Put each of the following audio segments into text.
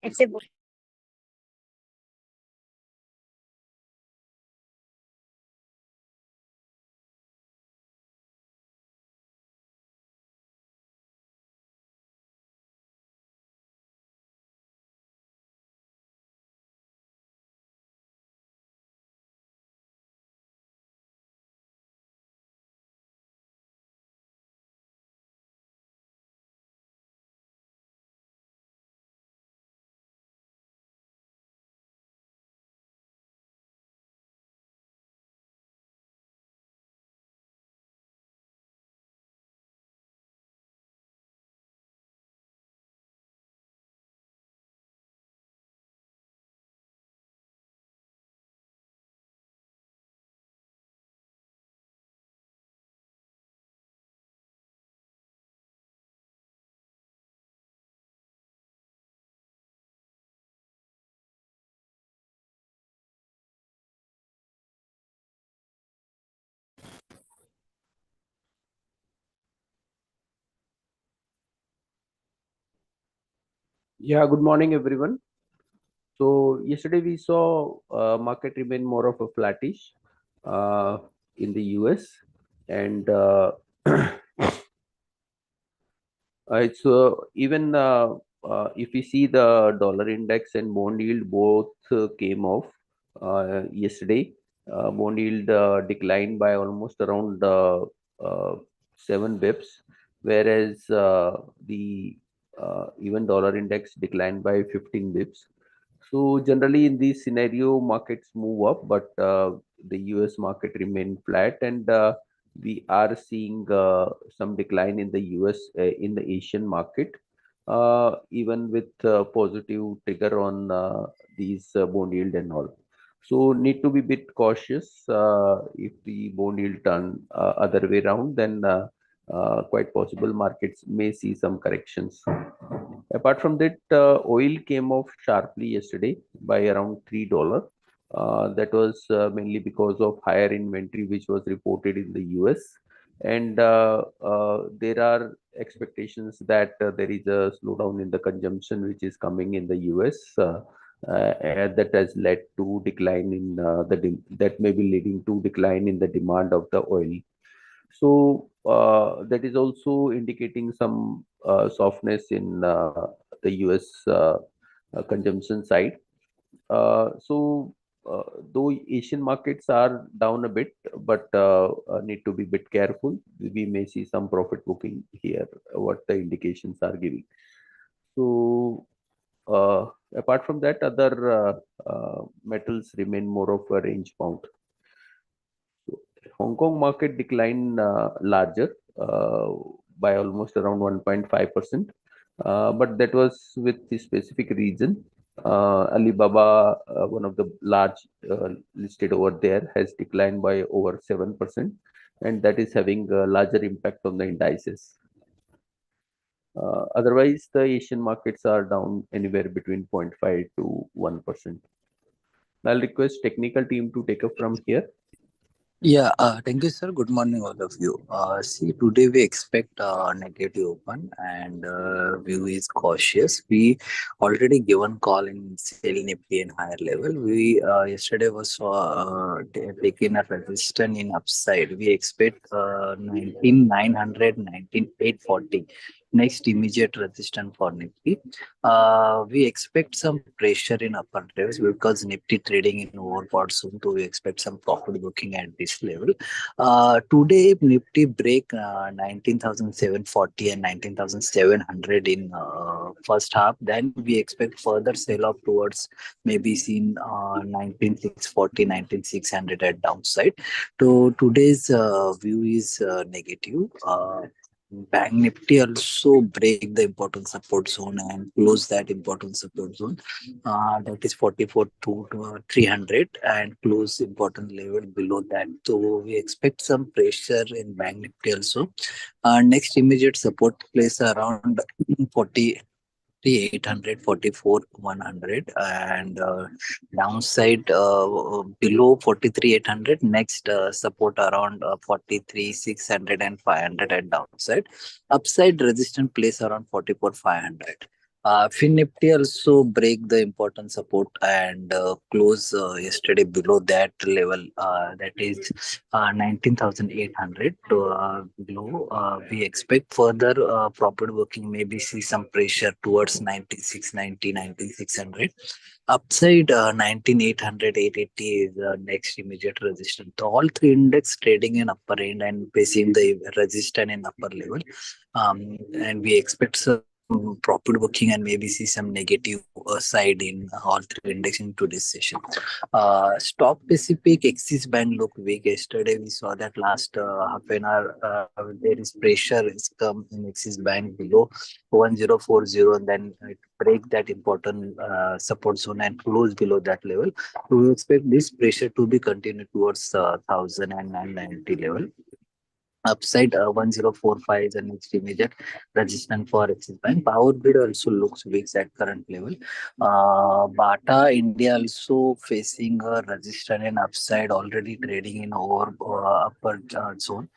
ऐसे बोल Yeah, good morning, everyone. So yesterday we saw market remain more of a flattish uh, in the US, and it's even if we see the dollar index and bond yield both came off yesterday. Bond yield declined by almost around uh, 7 bips, whereas the even dollar index declined by 15 bips. So generally in this scenario, markets move up, but the US market remain flat, and we are seeing some decline in the US in the Asian market, even with positive trigger on these bond yield and all. So need to be bit cautious. If the bond yield turn other way around, then quite possible markets may see some corrections. Apart from that, oil came off sharply yesterday by around $3. That was mainly because of higher inventory which was reported in the US. And there are expectations that there is a slowdown in the consumption which is coming in the US. And that has led to decline in that may be leading to decline in the demand of the oil. So that is also indicating some softness in the US consumption side. So though Asian markets are down a bit, but need to be a bit careful. We may see some profit booking here, what the indications are giving. So apart from that, other metals remain more of a range bound. Hong Kong market declined larger by almost around 1.5%, but that was with the specific reason. Alibaba, one of the large listed over there, has declined by over 7%, and that is having a larger impact on the indices. Otherwise, the Asian markets are down anywhere between 0.5 to 1%. I'll request technical team to take up from here. Yeah, thank you, sir. Good morning, all of you. See, today we expect negative open and view is cautious. We already given call in sell Nifty and higher level. We yesterday was taking a resistance in upside. We expect 19,900, next immediate resistance for Nifty. We expect some pressure in upper levels because Nifty trading in overbought soon, so we expect some profit booking at this level. Today, if Nifty break 19,740 and 19,700 in first half, then we expect further sell off towards maybe seen 19,640, 19,600 at downside. So today's view is negative. Bank Nifty also break the important support zone and close that important support zone. That is 44 to 300 and close important level below that. So we expect some pressure in Bank Nifty also. Next immediate support place around 40. 800 44 100 and downside below 43 800, next support around 43 600 and 500 at downside. Upside resistance place around 44 500. Fin Nifty also break the important support and close yesterday below that level. That is 19,800 to below. We expect further profit booking. Maybe see some pressure towards 9690, 9600. Upside 19,800, 880 is next immediate resistance. So all three index trading in upper end and facing the resistance in upper level. And we expect some profit booking and maybe see some negative side in all three index in today's session. Stock specific Axis Bank look weak. Yesterday we saw that last half an hour there is pressure is come in Axis Bank below 1040 and then it break that important support zone and close below that level. We expect this pressure to be continued towards 1090 level. Upside 1045 is the next immediate resistance for Axis Bank. Power Grid also looks weak at current level. Bata India also facing a resistance and upside already trading in over upper zone.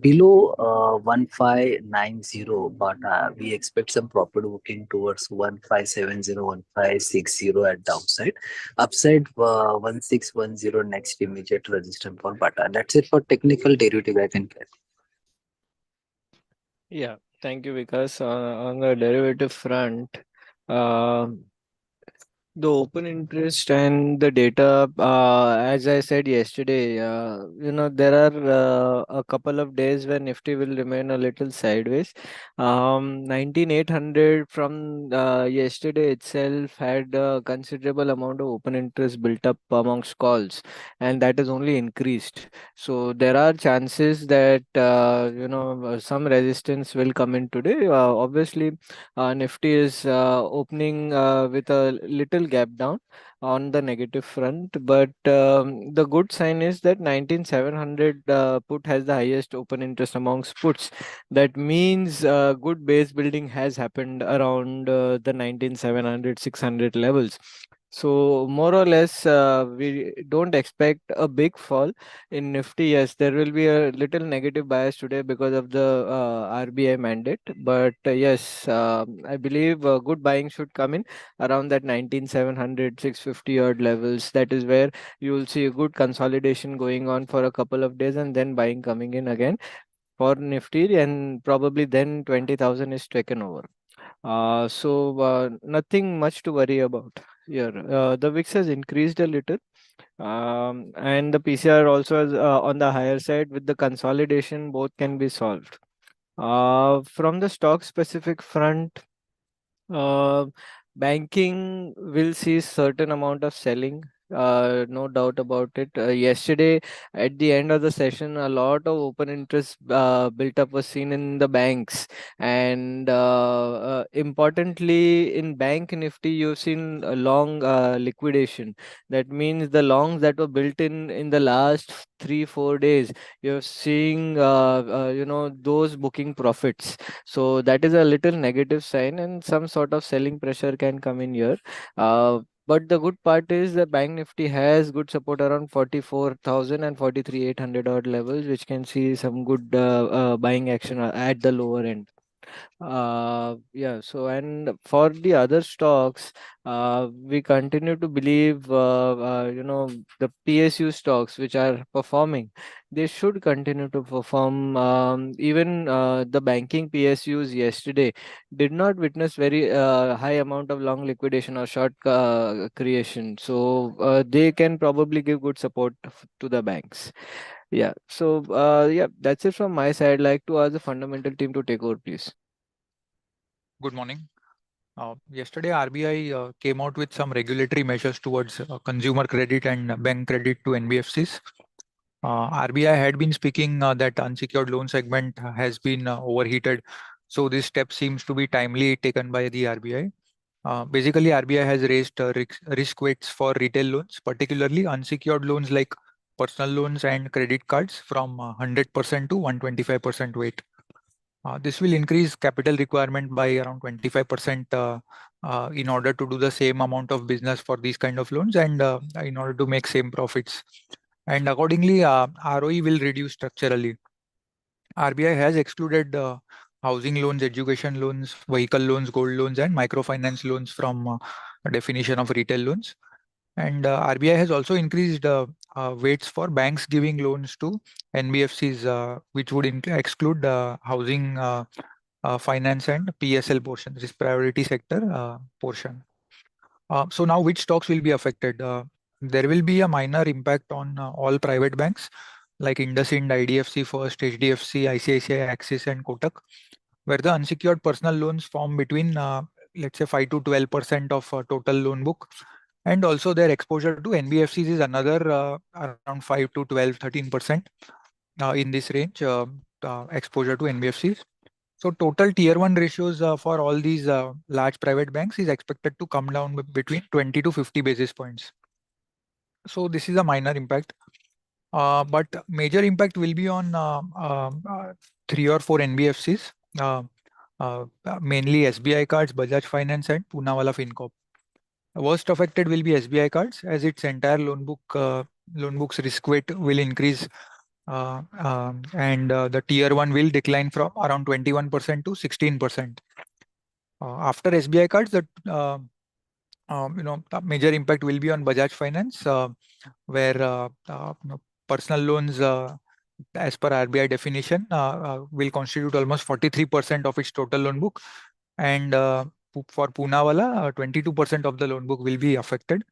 Below 1590, but we expect some profit booking towards 1570, 1560 at downside. Upside 1610 next immediate resistance for Bata. That's it for technical derivative, I think. Yeah, thank you, Vikas. On the derivative front, um the open interest and the data, as I said yesterday, there are a couple of days when Nifty will remain a little sideways. 19,800 from yesterday itself had a considerable amount of open interest built up amongst calls, and that has only increased. So there are chances that some resistance will come in today. Obviously, Nifty is opening with a little gap down on the negative front, but the good sign is that 19,700 put has the highest open interest amongst puts. That means good base building has happened around the 19,700 600 levels. So more or less, we don't expect a big fall in Nifty. Yes, there will be a little negative bias today because of the RBI mandate, but yes, I believe good buying should come in around that 19,700 650 odd levels. That is where you will see a good consolidation going on for a couple of days and then buying coming in again for Nifty, and probably then 20,000 is taken over. Nothing much to worry about here. The VIX has increased a little, and the PCR also is on the higher side. With the consolidation, both can be solved. From the stock specific front, uh, banking will see certain amount of selling. No doubt about it. Yesterday, at the end of the session, a lot of open interest built up was seen in the banks, and importantly, in Bank Nifty, you've seen a long liquidation. That means the longs that were built in the last 3 4 days, you're seeing those booking profits. So that is a little negative sign, and some sort of selling pressure can come in here. But the good part is the Bank Nifty has good support around 44,000 and 43,800 odd levels, which can see some good buying action at the lower end. Yeah, so and for the other stocks, we continue to believe, the PSU stocks which are performing, they should continue to perform. Even the banking PSUs yesterday did not witness very high amount of long liquidation or short creation, so they can probably give good support to the banks. Yeah, so yeah, that's it from my side. I'd like to ask the fundamental team to take over, please. Good morning. Yesterday, RBI came out with some regulatory measures towards consumer credit and bank credit to NBFCs. RBI had been speaking that unsecured loan segment has been overheated. So this step seems to be timely taken by the RBI. Basically, RBI has raised risk weights for retail loans, particularly unsecured loans like personal loans and credit cards from 100% to 125% weight. This will increase capital requirement by around 25% in order to do the same amount of business for these kind of loans and in order to make same profits. And accordingly, ROE will reduce structurally. RBI has excluded housing loans, education loans, vehicle loans, gold loans, and microfinance loans from a definition of retail loans. And RBI has also increased weights for banks giving loans to NBFCs, which would exclude housing finance and PSL portion, this priority sector portion. So now which stocks will be affected? There will be a minor impact on all private banks like IndusInd, IDFC First, HDFC, ICICI, Axis, and Kotak, where the unsecured personal loans form between, let's say, 5 to 12% of total loan book. And also their exposure to NBFCs is another around 5 to 12, 13% in this range, exposure to NBFCs. So total tier 1 ratios for all these large private banks is expected to come down between 20 to 50 basis points. So this is a minor impact. But major impact will be on 3 or 4 NBFCs, mainly SBI Cards, Bajaj Finance, and Poonawalla Fincorp. Worst affected will be SBI Cards, as its entire loan book's risk weight will increase, and the tier 1 will decline from around 21% to 16%. After SBI Cards, the major impact will be on Bajaj Finance, where personal loans, as per RBI definition, will constitute almost 43% of its total loan book, and for Poonawalla, 22% of the loan book will be affected.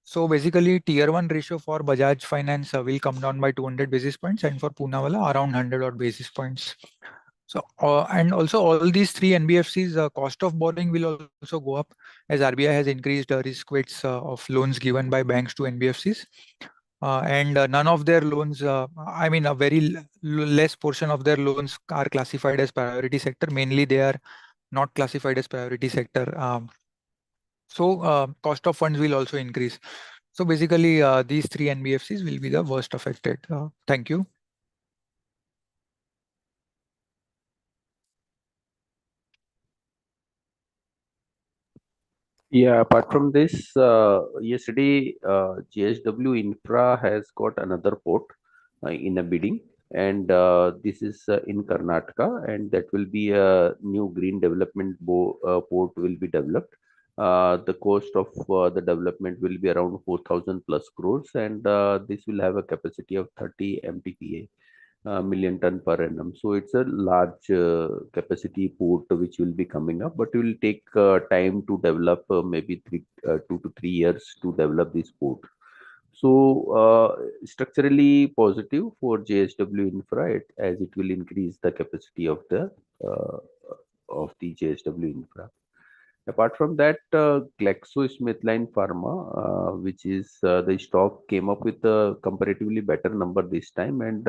So basically, tier 1 ratio for Bajaj Finance will come down by 200 basis points, and for Poonawalla around 100 odd basis points. So and also all these 3 NBFCs, cost of borrowing will also go up, as RBI has increased risk weights of loans given by banks to NBFCs. And none of their loans, I mean, a very less portion of their loans are classified as priority sector. Mainly, they are not classified as priority sector. So cost of funds will also increase. So basically, these 3 NBFCs will be the worst affected. Thank you. Yeah, apart from this, yesterday JSW Infra has got another port in a bidding, and this is in Karnataka, and that will be a new green development port will be developed. The cost of the development will be around 4,000 plus crores, and this will have a capacity of 30 MTPA. Million ton per annum. So it's a large capacity port which will be coming up, but it will take time to develop, maybe 2 to 3 years to develop this port. So structurally positive for JSW Infra, as it will increase the capacity of the JSW Infra. Apart from that, GlaxoSmithKline Pharma, which is the stock came up with a comparatively better number this time, and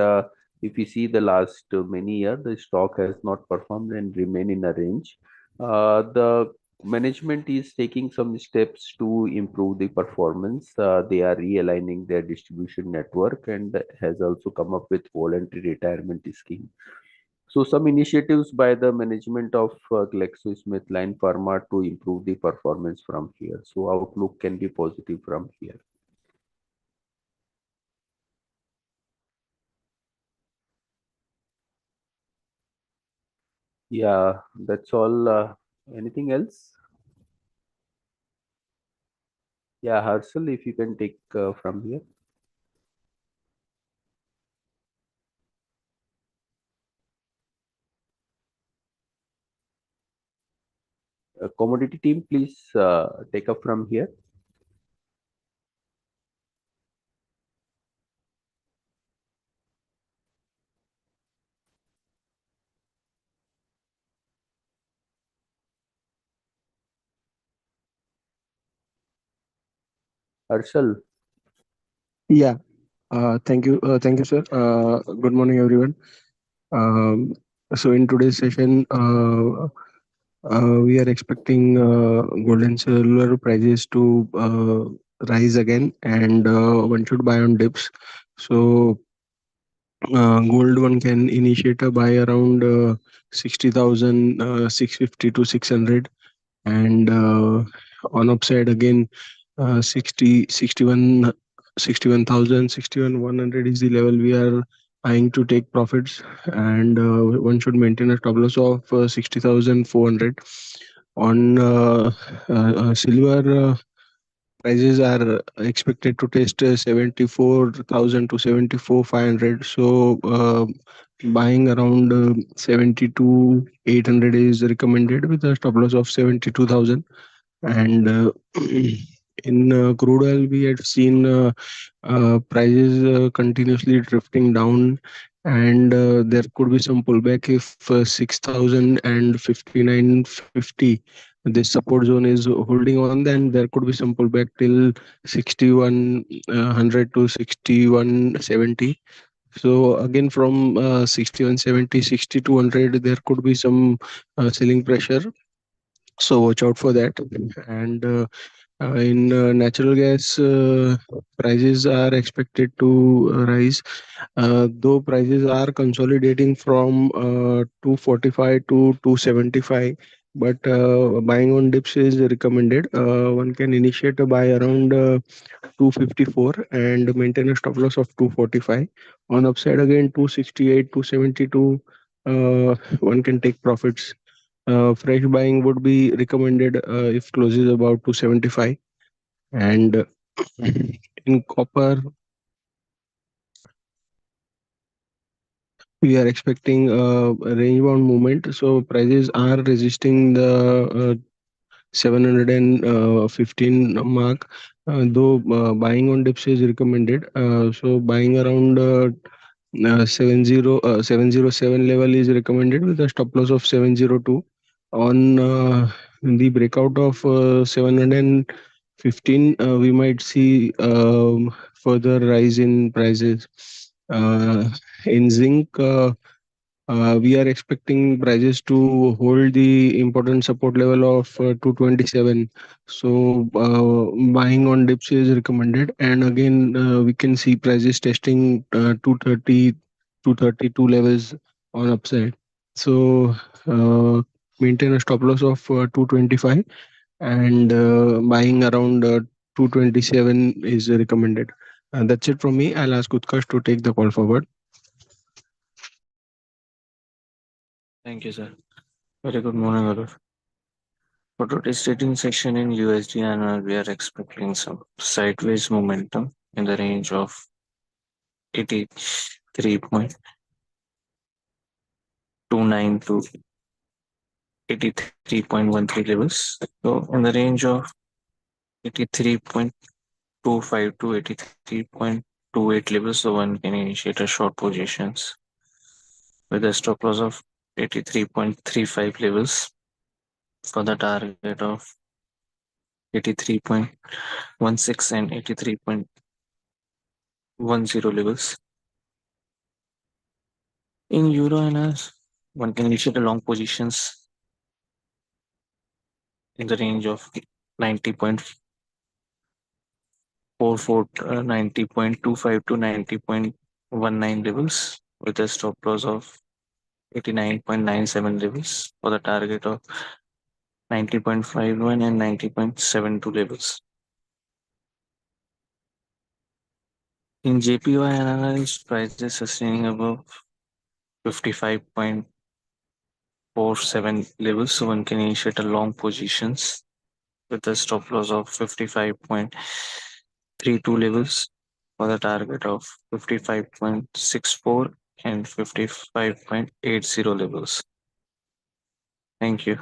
if you see the last many years, the stock has not performed and remain in a range. The management is taking some steps to improve the performance. They are realigning their distribution network and has also come up with voluntary retirement scheme. So some initiatives by the management of GlaxoSmithKline Pharma to improve the performance from here. So outlook can be positive from here. Yeah, that's all. Anything else? Yeah, Harshal, if you can take from here. Commodity team, please take up from here. Harshal. Yeah, thank you, sir. Good morning, everyone. Um, so in today's session, we are expecting gold and silver prices to rise again, and one should buy on dips. So gold one can initiate a buy around 60,000, 650 to 600, and on upside again 60 61 61,000 61,100 is the level we are eyeing to take profits, and one should maintain a stop loss of 60,400 on silver. Prices are expected to test 74,000 to 74,500. So buying around 72,800 is recommended with a stop loss of 72,000. And in crude oil, we had seen prices continuously drifting down, and there could be some pullback if 6,000 and 59.50 this support zone is holding on. Then there could be some pullback till 6100 to 6170. So again, from 6170 6200, there could be some selling pressure, so watch out for that. And in natural gas, prices are expected to rise, though prices are consolidating from 245 to 275. But buying on dips is recommended. One can initiate a buy around 254 and maintain a stop loss of 245. On upside again, 268, 272, one can take profits. Fresh buying would be recommended if closes about 275. And in copper, we are expecting a range bound movement. So prices are resisting the 715 mark, though buying on dips is recommended. So buying around 707 level is recommended with a stop loss of 702. On the breakout of 715, we might see further rise in prices. In zinc, we are expecting prices to hold the important support level of 227. So buying on dips is recommended. And again, we can see prices testing 230, 232 levels on upside. So maintain a stop loss of 225, and buying around 227 is recommended. That's it from me. I'll ask Utkarsh to take the call forward. Thank you, sir. Very good morning, Arun. For today's trading session in USD and we are expecting some sideways momentum in the range of 83.29 to 83.13 levels. So in the range of 83.25 to 83.28 levels, so one can initiate a short positions with a stop loss of 83.35 levels for the target of 83.16 and 83.10 levels. In Euro and us, one can initiate a long positions in the range of 90.44 90.25 to 90.19 levels with a stop loss of 89.97 levels for the target of 90.51 and 90.72 levels. In JPY analyzed prices sustaining above 55.47 levels, so one can initiate a long positions with a stop loss of 55.32 levels for the target of 55.64 and 55.80 levels. Thank you.